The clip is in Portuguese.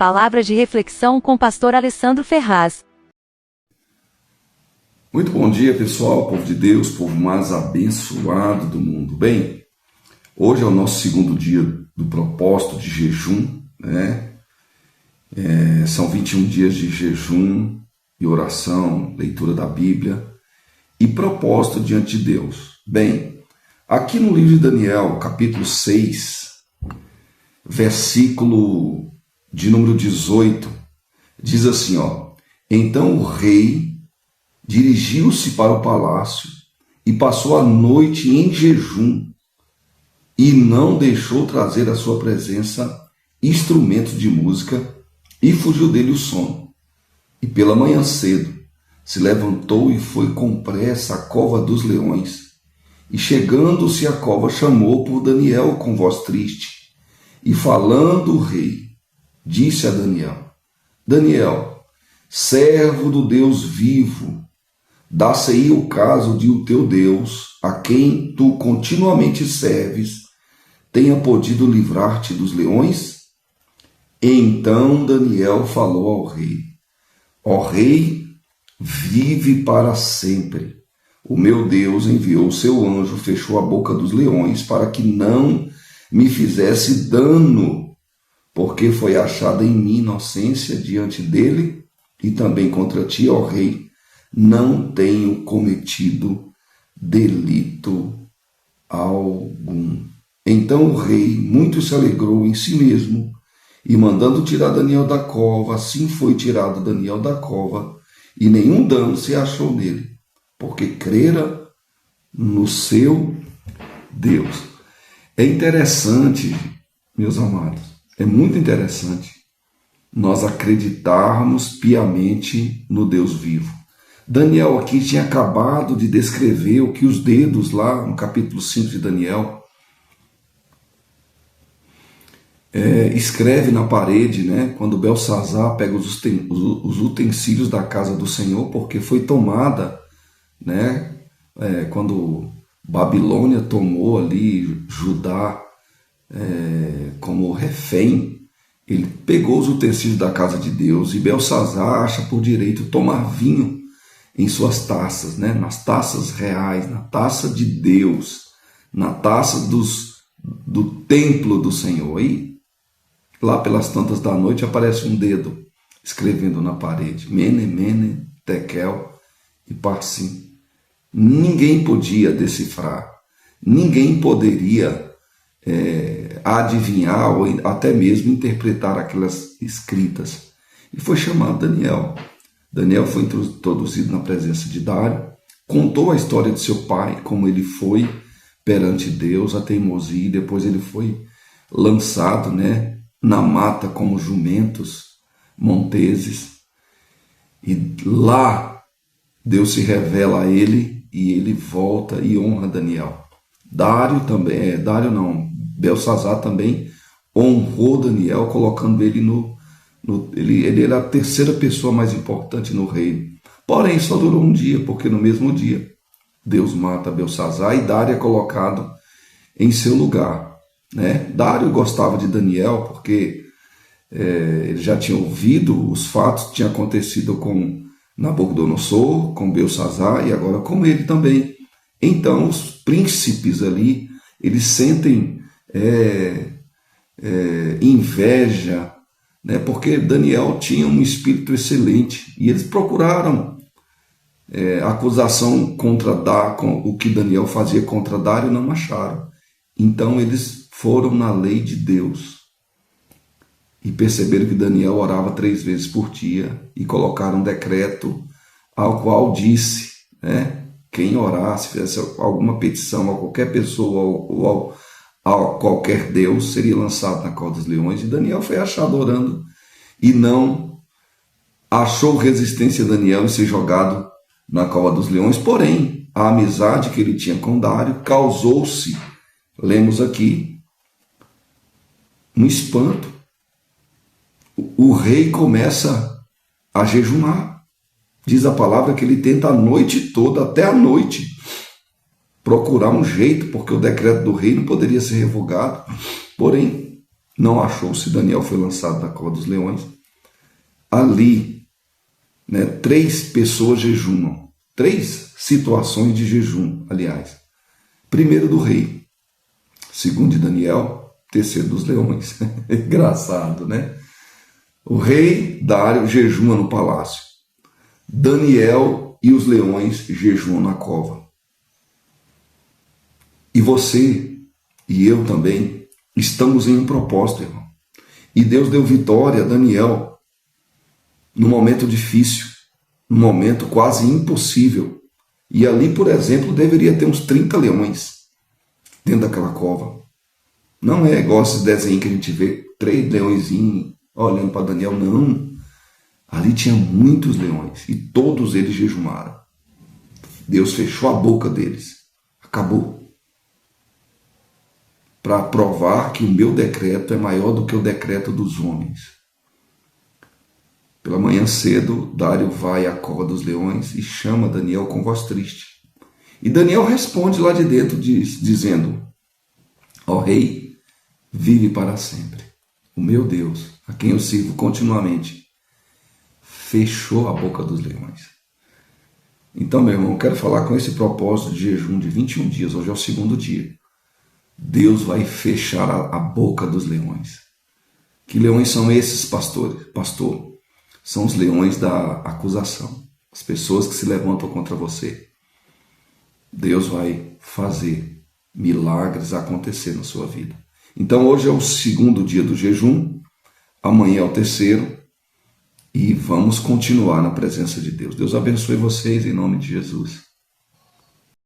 Palavra de reflexão com o pastor Alessandro Ferraz. Muito bom dia, pessoal, povo de Deus, povo mais abençoado do mundo. Bem, hoje é o nosso segundo dia do propósito de jejum, né? São 21 dias de jejum e oração, leitura da Bíblia e propósito diante de Deus. Bem, aqui no livro de Daniel, capítulo 6, versículo de número 18, diz assim, então o rei dirigiu-se para o palácio e passou a noite em jejum e não deixou trazer à sua presença instrumentos de música e fugiu dele o sono. E pela manhã cedo se levantou e foi com pressa à cova dos leões. E chegando-se à cova chamou por Daniel com voz triste. E falando o rei, disse a Daniel, Daniel, servo do Deus vivo, dá-se-aí o caso de o teu Deus, a quem tu continuamente serves, tenha podido livrar-te dos leões? Então Daniel falou ao rei, ó rei, vive para sempre. O meu Deus enviou o seu anjo, fechou a boca dos leões para que não me fizesse dano, porque foi achada em mim inocência diante dele e também contra ti, ó rei, não tenho cometido delito algum. Então o rei muito se alegrou em si mesmo e mandando tirar Daniel da cova, assim foi tirado Daniel da cova e nenhum dano se achou nele, porque crera no seu Deus. É interessante, meus amados, é muito interessante nós acreditarmos piamente no Deus vivo. Daniel aqui tinha acabado de descrever o que os dedos lá no capítulo 5 de Daniel escreve na parede, né? Quando Belsazar pega os utensílios da casa do Senhor, porque foi tomada, né? Quando Babilônia tomou ali Judá como refém, ele pegou os utensílios da casa de Deus e Belsazar acha por direito tomar vinho em suas taças, né? Nas taças reais, na taça de Deus, na taça do templo do Senhor. E lá pelas tantas da noite aparece um dedo escrevendo na parede, Mene, Mene, Tekel e Parsim. Ninguém podia decifrar, ninguém poderia adivinhar ou até mesmo interpretar aquelas escritas. E foi chamado Daniel. Daniel foi introduzido na presença de Dário, contou a história de seu pai, como ele foi perante Deus, a teimosia, e depois ele foi lançado, né, na mata como jumentos monteses. E lá Deus se revela a ele e ele volta e honra Daniel. Belsazar também honrou Daniel, colocando ele ele era a terceira pessoa mais importante no reino. Porém, só durou um dia, porque no mesmo dia Deus mata Belsazar e Dário é colocado em seu lugar, né? Dário gostava de Daniel porque ele já tinha ouvido os fatos que tinham acontecido com Nabucodonosor, com Belsazar e agora com ele também. Então os príncipes ali, eles sentem inveja, né? Porque Daniel tinha um espírito excelente e eles procuraram acusação contra o que Daniel fazia contra Dário e não acharam. Então eles foram na lei de Deus e perceberam que Daniel orava 3 vezes por dia e colocaram um decreto ao qual disse, né, quem orasse, fizesse alguma petição a qualquer pessoa ou a qualquer Deus, seria lançado na cova dos leões. E Daniel foi achado orando e não achou resistência Daniel em ser jogado na cova dos leões. Porém, a amizade que ele tinha com Dário causou-se, lemos aqui, um espanto. O rei começa a jejuar. Diz a palavra que ele tenta a noite toda, até a noite, procurar um jeito, porque o decreto do rei não poderia ser revogado. Porém, não achou-se, Daniel foi lançado na cova dos leões. Ali, 3 pessoas jejumam. 3 situações de jejum, aliás. Primeiro do rei, segundo de Daniel, terceiro dos leões. Engraçado, né? O rei Dário jejuma no palácio. Daniel e os leões jejumam na cova. E você e eu também estamos em um propósito, irmão. E Deus deu vitória a Daniel num momento difícil, num momento quase impossível. E ali, por exemplo, deveria ter uns 30 leões dentro daquela cova. Não é igual esse desenho que a gente vê, 3 leõezinhos olhando para Daniel, não. Ali tinha muitos leões e todos eles jejumaram. Deus fechou a boca deles. Acabou. Para provar que o meu decreto é maior do que o decreto dos homens. Pela manhã cedo, Dário vai à cova dos leões e chama Daniel com voz triste. E Daniel responde lá de dentro, dizendo: ó rei, vive para sempre. O meu Deus, a quem eu sirvo continuamente, fechou a boca dos leões. Então, meu irmão, eu quero falar com esse propósito de jejum de 21 dias. Hoje é o 2º dia. Deus vai fechar a boca dos leões. Que leões são esses, pastor? São os leões da acusação. As pessoas que se levantam contra você. Deus vai fazer milagres acontecer na sua vida. Então hoje é o 2º dia do jejum. Amanhã é o 3º. E vamos continuar na presença de Deus. Deus abençoe vocês em nome de Jesus.